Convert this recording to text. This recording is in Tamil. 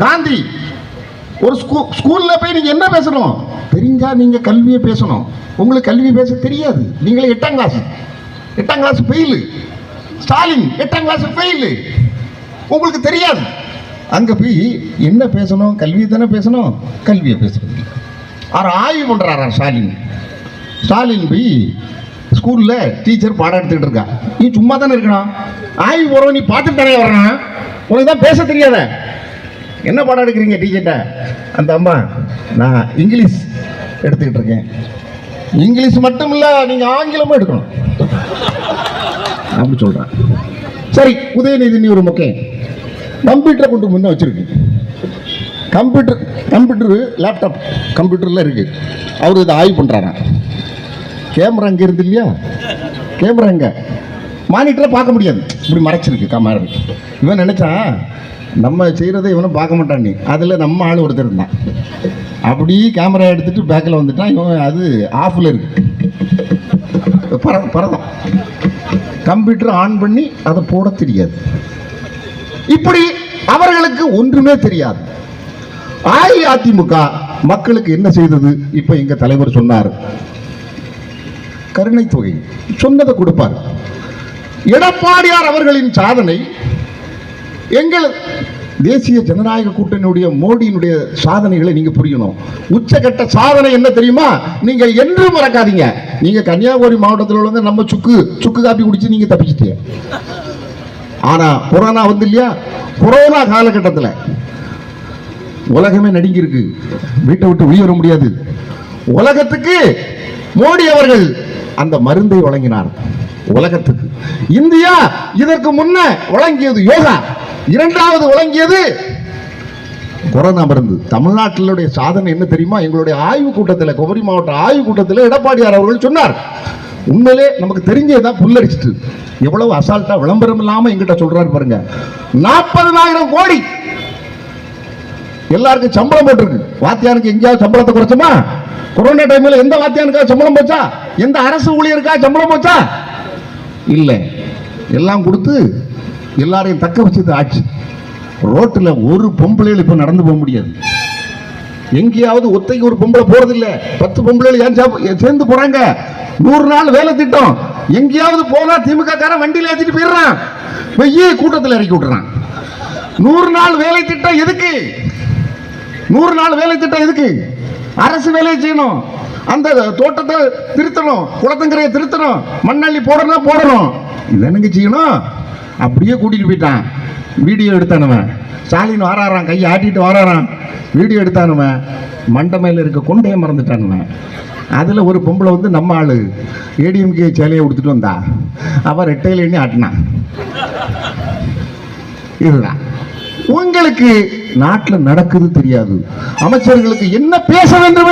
காந்தி ஒரு ஸ்கூல்ல போய் நீங்க என்ன பேசணும்? தெரிஞ்சா நீங்க கல்வியை பேசணும். உங்களுக்கு கல்வி பேச தெரியாது. நீங்களே 8ஆம் கிளாஸ் ஃபெயிலு. ஸ்டாலின் 8ஆம் கிளாஸ் ஃபெயிலு. உங்களுக்கு தெரியாது. அங்க போய் என்ன பேசணும்? கல்வி தானே பேசணும். கல்வியை பேசுறது. அவர் ஆய்வு பண்றாரா ஸ்டாலின் போய் ஸ்கூல்ல டீச்சர் பாடம் எடுத்துக்கிட்டு இருக்கா. நீ சும்மா தானே இருக்கணும். ஆய்வு போறவன் நீ பார்த்துட்டு தானே வரணும். உனக்கு தான் பேச தெரியாத. என்ன பாடம் எடுக்கிறீங்க டீச்சர்ட்ட? அந்த அம்மா, நான் இங்கிலீஷ் எடுத்துக்கிட்டு இருக்கேன். இங்கிலீஷ் மட்டும் இல்ல, நீங்க ஆங்கிலமும் எடுக்கணும் அப்படி சொல்றேன். சரி, உதயநிதி ஒரு முக்கியம் கம்ப்யூட்டரை கொண்டு முன்ன வச்சிருக்கு. கம்ப்யூட்டர் லேப்டாப் கம்ப்யூட்டர்ல இருக்கு. அவர் இதை ஆய்வு பண்றாராம். கேமரா அங்கே இருந்து இல்லையா? கேமரா அங்கே மானிட்டரை பார்க்க முடியாது, இப்படி மறைச்சிருக்கு கேமரா. இவன் நினைச்சான் நம்ம செய்கிறத இவனும் பார்க்க மாட்டான். அதில் நம்ம ஆள் ஒருத்தர் இருந்தான். அப்படி கேமரா எடுத்துட்டு பேக்கில் வந்துட்டான். இவன் அது ஆஃபில் இருக்கு. பரதம் கம்ப்யூட்டர் ஆன் பண்ணி அதை போட தெரியாது. இப்படி அவர்களுக்கு ஒன்றுமே தெரியாது. அஇஅதிமுக மக்களுக்கு என்ன செய்தது? இப்ப எங்க தலைவர் சொன்னார், கருணை தொகை சொன்னதை கொடுப்பார். எடப்பாடியார் அவர்களின் சாதனை எங்கள் தேசிய ஜனநாயக கூட்டணியுடைய மோடியினுடைய சாதனைகளை நீங்க புரியணும். உச்சகட்ட சாதனை என்ன தெரியுமா? நீங்க என்று மறக்காதீங்க. நீங்க கன்னியாகுமரி மாவட்டத்தில் உள்ள நம்ம சுக்கு காப்பி குடிச்சு நீங்க தப்பிச்சிட்டீங்க. ஆனா கொரோனா வந்து இல்லையா? கொரோனா காலகட்டத்தில் உலகமே நடுங்கி இருக்கு. வீட்டை விட்டு வெளியே வர முடியாது. உலகத்துக்கு மோடி அவர்கள் அந்த மருந்தை வழங்கினார். உலகத்துக்கு இந்தியா இதற்கு முன்ன வழங்கியது யோகா, இரண்டாவது வழங்கியது கொரோனா மருந்து. தமிழ்நாட்டிலுடைய சாதனை என்ன தெரியுமா? எங்களுடைய ஆய்வு கூட்டத்தில், குமரி மாவட்ட ஆய்வு கூட்டத்தில் எடப்பாடியார் அவர்கள் சொன்னார், உண்மையிலே நமக்கு தெரிஞ்சதான் புல்லரிச்சிட்டு எவ்வளவு அசால்ட்டா விளம்பரம் இல்லாம எங்கிட்ட சொல்றாரு பாருங்க. 40,000 கோடி எல்லாருக்கும் சம்பளம் போட்டிருக்கு. வாத்தியாருக்கு எங்கேயாவது சம்பளத்தை குறைச்சோமா? கொரோனா டைம்ல எந்த வாத்தியானுக்கா சம்பளம் போச்சா? எந்த அரசு ஊழியருக்கா சம்பளம் போச்சா? இல்ல. எல்லாம் கொடுத்து எல்லாரையும் தக்க வச்சது ஆட்சி. ரோட்டில் ஒரு பொம்பளைகள் இப்ப நடந்து போக முடியாது. எங்கேயாவது ஒத்தைக்கு ஒரு பொம்பளை போறதில்லை. 10 பொம்பளைகள் ஏன் சேர்ந்து போறாங்க. 100 நாள் வேலை திட்டம். எங்கேயாவது போனா திமுக காரன் வண்டியில் ஏற்றிட்டு போயிடுறான். வெய்ய கூட்டத்தில் இறக்கி விட்டுறான். 100 நாள் வேலை திட்டம் எதுக்கு? 100 நாள் வேலை திட்டம் எதுக்கு? அரசு வேலையை செய்யணும். அந்த தோட்டத்தை திருத்தணும், குளத்தங்கரையை திருத்தணும், மண்ணள்ளி போடணும். இதனுங்க செய்யணும். அப்படியே கூட்டிட்டு போயிட்டான். வீடியோ எடுத்தானவன் ஸ்டாலின் வாராரான், கையை ஆட்டிட்டு வாராரான். வீடியோ எடுத்தானவன் மண்டமையில் இருக்க கொண்டையை மறந்துட்டானுவன். அதில் ஒரு பொம்பளை வந்து நம்ம ஆளு ஏடிஎம்கே சேலையை கொடுத்துட்டு வந்தா. அவன் ரெட்டையில எண்ணி ஆட்டினான். இதுதான் உங்களுக்கு நாட்டில் நடக்குது தெரியாது. அமைச்சர்களுக்கு என்ன பேச வேண்டும்